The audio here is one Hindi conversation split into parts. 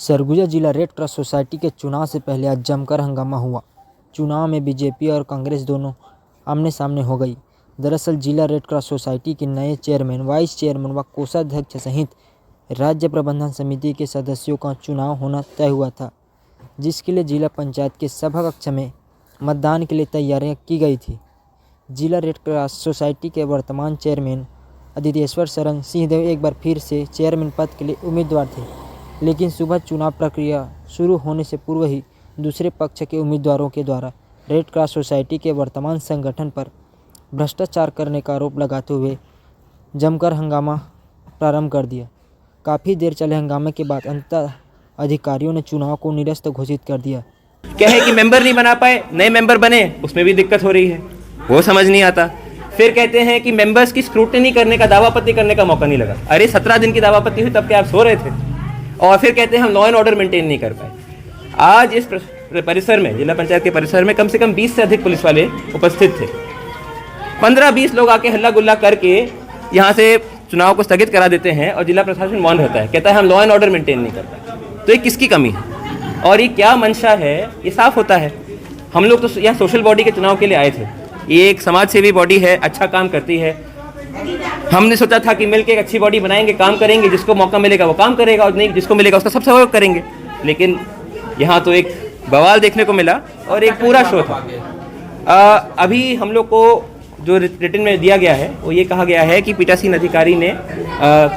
सरगुजा जिला रेड क्रॉस सोसाइटी के चुनाव से पहले आज जमकर हंगामा हुआ। चुनाव में बीजेपी और कांग्रेस दोनों आमने सामने हो गई। दरअसल जिला रेड क्रॉस सोसाइटी के नए चेयरमैन, वाइस चेयरमैन व कोषाध्यक्ष सहित राज्य प्रबंधन समिति के सदस्यों का चुनाव होना तय हुआ था, जिसके लिए जिला पंचायत के सभा कक्ष में मतदान के लिए तैयारियां की गई थी। जिला रेड क्रॉस सोसाइटी के वर्तमान चेयरमैन आदित्येश्वर शरण सिंहदेव एक बार फिर से चेयरमैन पद के लिए उम्मीदवार थे, लेकिन सुबह चुनाव प्रक्रिया शुरू होने से पूर्व ही दूसरे पक्ष के उम्मीदवारों के द्वारा रेड क्रॉस सोसाइटी के वर्तमान संगठन पर भ्रष्टाचार करने का आरोप लगाते हुए जमकर हंगामा प्रारंभ कर दिया। काफ़ी देर चले हंगामे के बाद अंततः अधिकारियों ने चुनाव को निरस्त घोषित कर दिया। क्या है कि मेंबर नहीं बना पाए, नए मेंबर बने, उसमें भी दिक्कत हो रही है, वो समझ नहीं आता। फिर कहते हैं कि मेंबर्स की स्क्रूटनी करने का, दावापत्ती करने का मौका नहीं लगा। अरे 17 दिन की दावापत्ती हुई, तब क्या आप सो रहे थे? और फिर कहते हैं हम लॉ एंड ऑर्डर मेंटेन नहीं कर पाए। आज इस परिसर में, जिला पंचायत के परिसर में कम से कम 20 से अधिक पुलिस वाले उपस्थित थे। 15-20 लोग आके हल्ला गुल्ला करके यहाँ से चुनाव को स्थगित करा देते हैं और जिला प्रशासन मौन रहता है, कहता है हम लॉ एंड ऑर्डर मेंटेन नहीं कर पाए। तो ये किसकी कमी है और ये क्या मंशा है, ये साफ होता है। हम लोग तो यहाँ सोशल बॉडी के चुनाव के लिए आए थे। ये एक समाज सेवी बॉडी है, अच्छा काम करती है। हमने सोचा था कि मिलकर एक अच्छी बॉडी बनाएंगे, काम करेंगे, जिसको मौका मिलेगा वो काम करेगा और नहीं जिसको मिलेगा उसका सब सहयोग करेंगे। लेकिन यहाँ तो एक बवाल देखने को मिला और एक पूरा शो था। अभी हम लोग को जो रिटन में दिया गया है वो ये कहा गया है कि पीठासीन अधिकारी ने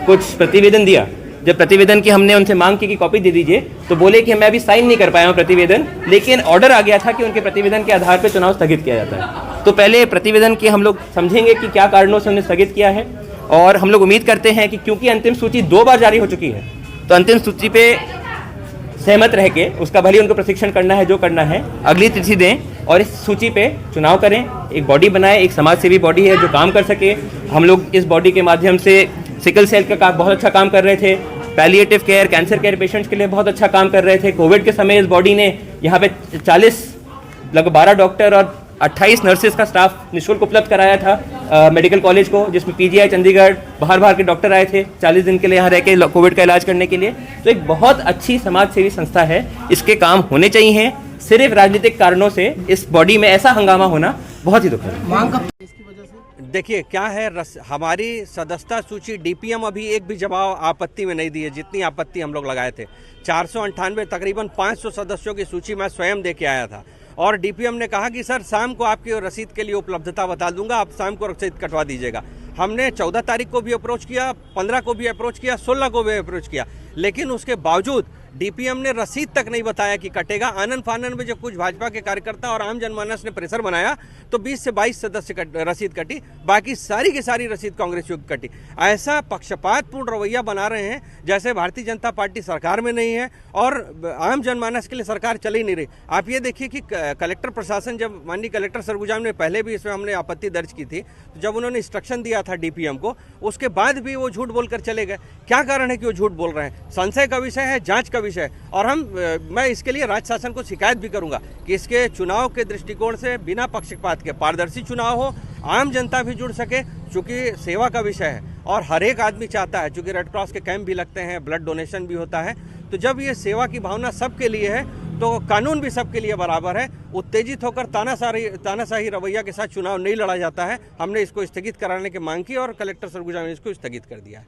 कुछ प्रतिवेदन दिया। जब प्रतिवेदन की हमने उनसे मांग की कि कॉपी दे दीजिए, तो बोले कि मैं अभी साइन नहीं कर पाया हूँ प्रतिवेदन, लेकिन ऑर्डर आ गया था कि उनके प्रतिवेदन के आधार पर चुनाव स्थगित किया जाता है। तो पहले प्रतिवेदन की हम लोग समझेंगे कि क्या कारणों से उन्हें स्थगित किया है। और हम लोग उम्मीद करते हैं कि क्योंकि अंतिम सूची 2 बार जारी हो चुकी है, तो अंतिम सूची पे सहमत रह के उसका भले उनको प्रशिक्षण करना है, जो करना है, अगली तिथि दें और इस सूची पे चुनाव करें। एक बॉडी बनाए, एक समाज सेवी बॉडी है जो काम कर सके। हम लोग इस बॉडी के माध्यम से सिकल सेल का बहुत अच्छा काम कर रहे थे, palliative care, cancer care patients के लिए बहुत अच्छा काम कर रहे थे। कोविड के समय इस बॉडी ने यहाँ पे 40 लगभग 12 डॉक्टर और 28 नर्सेज का स्टाफ निःशुल्क उपलब्ध कराया था मेडिकल कॉलेज को, जिसमें पीजीआई चंडीगढ़ बाहर के डॉक्टर आए थे 40 दिन के लिए यहाँ रह के कोविड का इलाज करने के लिए। तो एक बहुत अच्छी समाज सेवी संस्था है, इसके काम होने चाहिए। सिर्फ राजनीतिक कारणों से इस बॉडी में ऐसा हंगामा होना बहुत ही दुखद है। देखिए क्या है, हमारी सदस्यता सूची डीपीएम अभी एक भी जवाब आपत्ति में नहीं दी है, जितनी आपत्ति हम लोग लगाए थे। 498 तकरीबन 500 सदस्यों की सूची मैं स्वयं दे के आया था और डीपीएम ने कहा कि सर शाम को आपकी रसीद के लिए उपलब्धता बता दूंगा, आप शाम को रसीद कटवा दीजिएगा। हमने 14 तारीख को भी अप्रोच किया, 15 को भी अप्रोच किया, 16 को भी अप्रोच किया, लेकिन उसके बावजूद डीपीएम ने रसीद तक नहीं बताया कि कटेगा। आनन फानन में जब कुछ भाजपा के कार्यकर्ता और आम जनमानस ने प्रेशर बनाया तो 20 से 22 सदस्य रसीद कटी, बाकी सारी की सारी रसीद कांग्रेसियों की कटी। ऐसा पक्षपातपूर्ण रवैया बना रहे हैं जैसे भारतीय जनता पार्टी सरकार में नहीं है और आम जनमानस के लिए सरकार चल ही नहीं रही। आप ये देखिए कि कलेक्टर प्रशासन, जब माननीय कलेक्टर सरगुजा ने पहले भी इसमें हमने आपत्ति दर्ज की थी, तो जब उन्होंने इंस्ट्रक्शन दिया था डीपीएम को, उसके बाद भी वो झूठ बोलकर चले गए। क्या कारण है कि वो झूठ बोल रहे हैं? संशय का विषय है, जांच का विषय है और मैं इसके लिए राज्य शासन को शिकायत भी करूंगा कि इसके चुनाव के दृष्टिकोण से बिना पक्षपात के पारदर्शी चुनाव हो, आम जनता भी जुड़ सके, चूँकि सेवा का विषय है और हर एक आदमी चाहता है, चूँकि रेड क्रॉस के कैंप भी लगते हैं, ब्लड डोनेशन भी होता है। तो जब ये सेवा की भावना सबके लिए है तो कानून भी सबके लिए बराबर है। उत्तेजित होकर तानाशाही रवैया के साथ चुनाव नहीं लड़ा जाता है। हमने इसको स्थगित कराने की मांग की और कलेक्टर सरगुजा ने इसको स्थगित कर दिया।